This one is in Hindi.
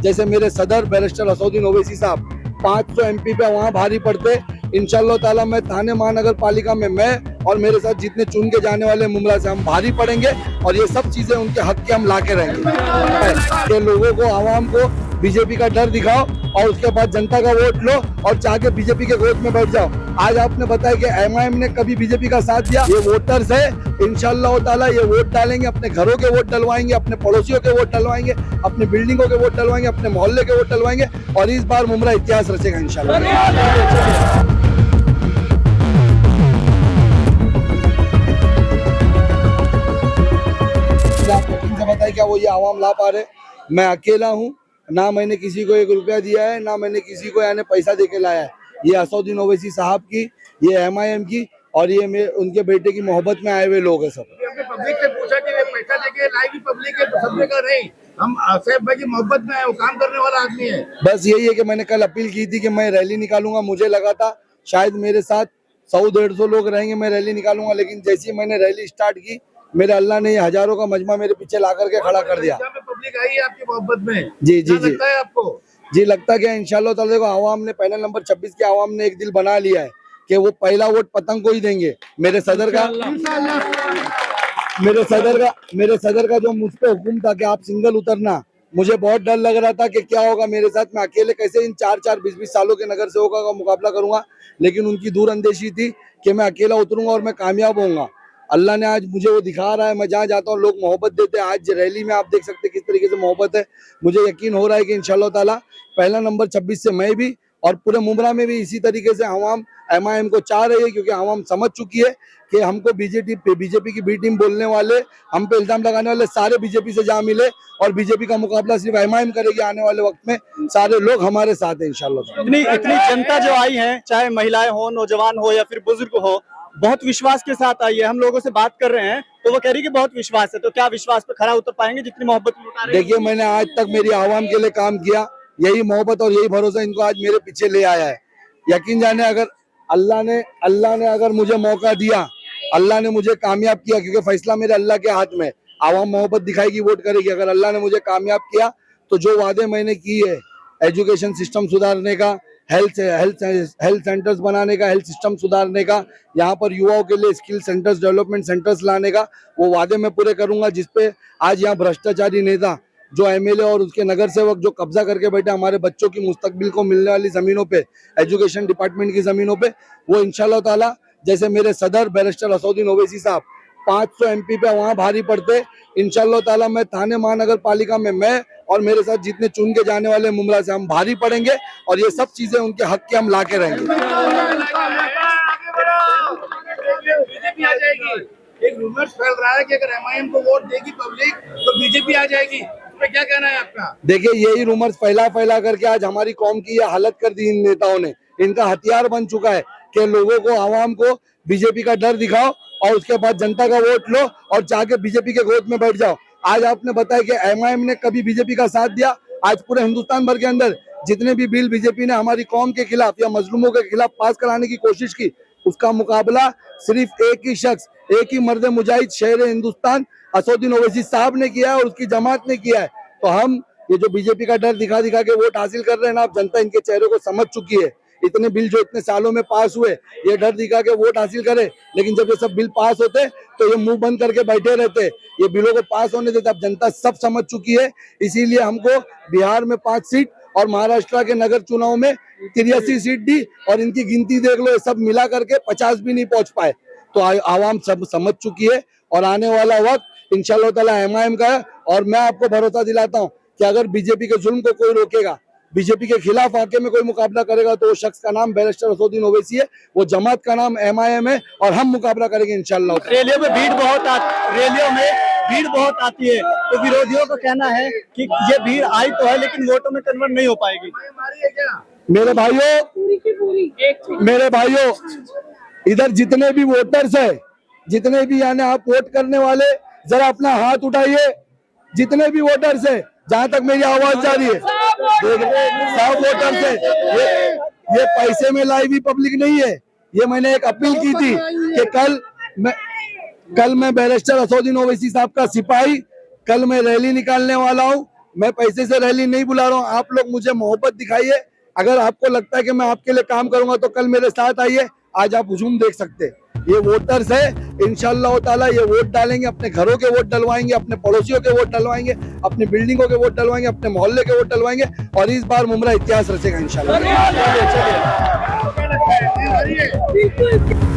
जैसे मेरे सदर बैरिस्टर असदुद्दीन ओवैसी साहब 500 MP पे वहाँ भारी पड़ते। इंशाल्लाह ताला मैं थाने महानगर पालिका में मैं और मेरे साथ जितने चुन के जाने वाले मुमरा से हम भारी पड़ेंगे और ये सब चीजें उनके हक के हम ला के रहेंगे। तो लोगों को, आवाम को बीजेपी का डर दिखाओ और उसके बाद जनता का वोट लो और जाके बीजेपी के गोद में बैठ जाओ। आज आपने बताया कि MIM ने कभी बीजेपी का साथ दिया? ये वोटर्स है, इंशाल्लाह ताला ये वोट डालेंगे, अपने घरों के वोट डलवाएंगे, अपने पड़ोसियों के वोट डलवाएंगे, अपनी बिल्डिंगों के वोट डलवाएंगे, अपने मोहल्ले के वोट डलवाएंगे और इस बार मुमरा इतिहास रचेगा इंशाल्लाह। बताए क्या वो ये आवाम ला पा रहे? मैं अकेला हूँ, ना मैंने किसी को 1 रुपया दिया है, ना मैंने किसी को यानी पैसा देके लाया है। ये असदुद्दीन ओवैसी साहब की, ये MIM की और ये उनके बेटे की मोहब्बत में आए हुए लोग हैं सब। पब्लिक से पूछा कि पैसा देके लाई भी पब्लिक है तो सबने कहा नहीं, हम सैफ भाई की मोहब्बत में है, वो काम करने वाला आदमी है। बस यही है कि मैंने कल अपील की थी कि मैं रैली निकालूंगा। मुझे लगा था शायद मेरे साथ 100-150 लोग रहेंगे, मैं रैली निकालूंगा, लेकिन जैसे ही मैंने रैली स्टार्ट की मेरे अल्लाह ने ये हजारों का मजमा मेरे पीछे ला करके खड़ा कर दिया। पब्लिक आई है आपकी मोहब्बत में। जी जी जी, लगता है आपको? जी लगता है कि इंशाल्लाह ताला देखो आवाम ने पैनल नंबर 26 के आवाम ने एक दिल बना लिया है कि वो पहला वोट पतंग को ही देंगे। मेरे सदर का जो मुझ पे हुक्म था कि आप सिंगल उतरना, मुझे बहुत डर लग रहा था कि क्या होगा मेरे साथ, मैं अकेले कैसे इन 4-4, 20-20 सालों के नगर सेवकों का मुकाबला करूंगा। लेकिन उनकी दूर अंदेशी थी कि मैं अकेला उतरूंगा और मैं कामयाब होऊंगा। अल्लाह ने आज मुझे वो दिखा रहा है, मैं जहाँ जाता हूँ लोग मोहब्बत देते हैं। आज रैली में आप देख सकते हैं किस तरीके से मोहब्बत है। मुझे यकीन हो रहा है कि इंशाल्लाह ताला पहला नंबर 26 से मैं भी और पूरे मुमरा में भी इसी तरीके से आवाम MIM को चाह रही है, क्योंकि आवाम समझ चुकी है कि हमको बीजेपी की बी टीम बोलने वाले, हम पे इल्जाम लगाने वाले सारे बीजेपी से जा मिले और बीजेपी का मुकाबला सिर्फ MIM करेगी। आने वाले वक्त में सारे लोग हमारे साथ हैं इंशाल्लाह। इतनी जनता जो आई है, चाहे महिलाएं हो, नौजवान हो या फिर बुजुर्ग हो, बहुत विश्वास के साथ आई है। हम लोगों से बात कर रहे हैं तो वो कह रही कि बहुत विश्वास है। तो क्या विश्वास पे खरा उतर पाएंगे जितनी मोहब्बत लुटा रहे हैं? देखिए, मैंने आज तक मेरी आवाम के लिए काम किया, यही मोहब्बत और यही भरोसा इनको आज मेरे पीछे ले आया है। यकीन जाने अगर अल्लाह ने अगर मुझे मौका दिया, अल्लाह ने मुझे कामयाब किया, क्योंकि फैसला मेरे अल्लाह के हाथ में। आवाम मोहब्बत दिखाएगी, वोट करेगी। अगर अल्लाह ने मुझे कामयाब किया तो जो वादे मैंने किए, एजुकेशन सिस्टम सुधारने का, हेल्थ सेंटर्स बनाने का, हेल्थ सिस्टम सुधारने का, यहाँ पर युवाओं के लिए स्किल सेंटर्स, डेवलपमेंट सेंटर्स लाने का, वो वादे मैं पूरे करूंगा। जिसपे आज यहाँ भ्रष्टाचारी नेता जो MLA और उसके नगर सेवक जो कब्जा करके बैठे हमारे बच्चों की मुस्तकबिल को मिलने वाली जमीनों पे, एजुकेशन डिपार्टमेंट की जमीनों पे, वो इंशाल्लाह ताला जैसे मेरे सदर बैरिस्टर असदुद्दीन ओवैसी साहब 500 MP पे वहाँ भारी पड़ते। इंशाल्लाह ताला मैं थाने महानगर पालिका में मैं और मेरे साथ जितने चुन के जाने वाले मुमरा से हम भारी पड़ेंगे और ये सब चीजें उनके हक के हम ला के रहेंगे। बीजेपी आ जाएगी। एक रूमर्स फैल रहा है कि अगर MIM को वोट देगी पब्लिक तो बीजेपी आ जाएगी, इसमें क्या कहना है आपका? देखिए, यही रूमर्स फैला करके आज हमारी कौम की ये हालत कर दी इन नेताओं ने। इनका हथियार बन चुका है कि लोगों को, आवाम को बीजेपी का डर दिखाओ और उसके बाद जनता का वोट लो और जाके बीजेपी के गोद में बैठ जाओ। आज आपने बताया कि MIM ने कभी बीजेपी का साथ दिया? आज पूरे हिंदुस्तान भर के अंदर जितने भी बिल बीजेपी ने हमारी कौम के खिलाफ या मजलूमों के खिलाफ पास कराने की कोशिश की, उसका मुकाबला सिर्फ एक ही शख्स, एक ही मर्द मुजाहिद शेर हिंदुस्तान असदुद्दीन ओवैसी साहब ने किया है और उसकी जमात ने किया है। तो हम ये जो बीजेपी का डर दिखा के वोट हासिल कर रहे हैं ना, अब जनता इनके चेहरे को समझ चुकी है। इतने बिल जो इतने सालों में पास हुए, ये डर दिखा के वोट हासिल करे, लेकिन जब ये सब बिल पास होते तो ये मुंह बंद करके बैठे रहते। ये बिलों को पास होने देते। अब जनता सब समझ चुकी है, इसीलिए हमको बिहार में 5 सीट और महाराष्ट्र के नगर चुनाव में 83 सीट दी और इनकी गिनती देख लो, ये सब मिला करके 50 भी नहीं पहुंच पाए। तो आवाम सब समझ चुकी है और आने वाला वक्त इंशाल्लाह ताला MIM का है। और मैं आपको भरोसा दिलाता हूँ कि अगर बीजेपी के जुल्म को कोई रोकेगा, बीजेपी के खिलाफ आके में कोई मुकाबला करेगा, तो वो शख्स का नाम बैरिस्टर असदुद्दीन ओवैसी है, वो जमात का नाम MIM है और हम मुकाबला करेंगे इंशाल्लाह। रैलियों में भीड़ बहुत आती है, तो विरोधियों का कहना है कि ये भीड़ आई तो है लेकिन वोटों में कन्वर्ट नहीं हो पाएगी। मेरे भाइयों, इधर जितने भी वोटर्स है, जितने भी यानी आप वोट करने वाले, जरा अपना हाथ उठाइए। जितने भी वोटर्स है, जहां तक मेरी आवाज जा रही है, सब वोटर्स है। ये पैसे में लाई हुई पब्लिक नहीं है। ये मैंने एक अपील की थी कि कल मैं बैरिस्टर असदुद्दीन ओवैसी साहब का सिपाही, कल मैं रैली निकालने वाला हूँ मैं पैसे से रैली नहीं बुला रहा हूँ, आप लोग मुझे मोहब्बत दिखाइए। अगर आपको लगता है कि मैं आपके लिए काम करूंगा तो कल मेरे साथ आइए, आज आप हुजूम देख सकते हैं। ये वोटर्स है, इंशाल्लाह ताला ये वोट डालेंगे, अपने घरों के वोट डलवाएंगे, अपने पड़ोसियों के वोट डलवाएंगे, अपनी बिल्डिंगों के वोट डलवाएंगे, अपने मोहल्ले के वोट डलवाएंगे और इस बार मुमरा इतिहास रचेगा इंशाल्लाह। चलिए चलिए। क्या लगता है?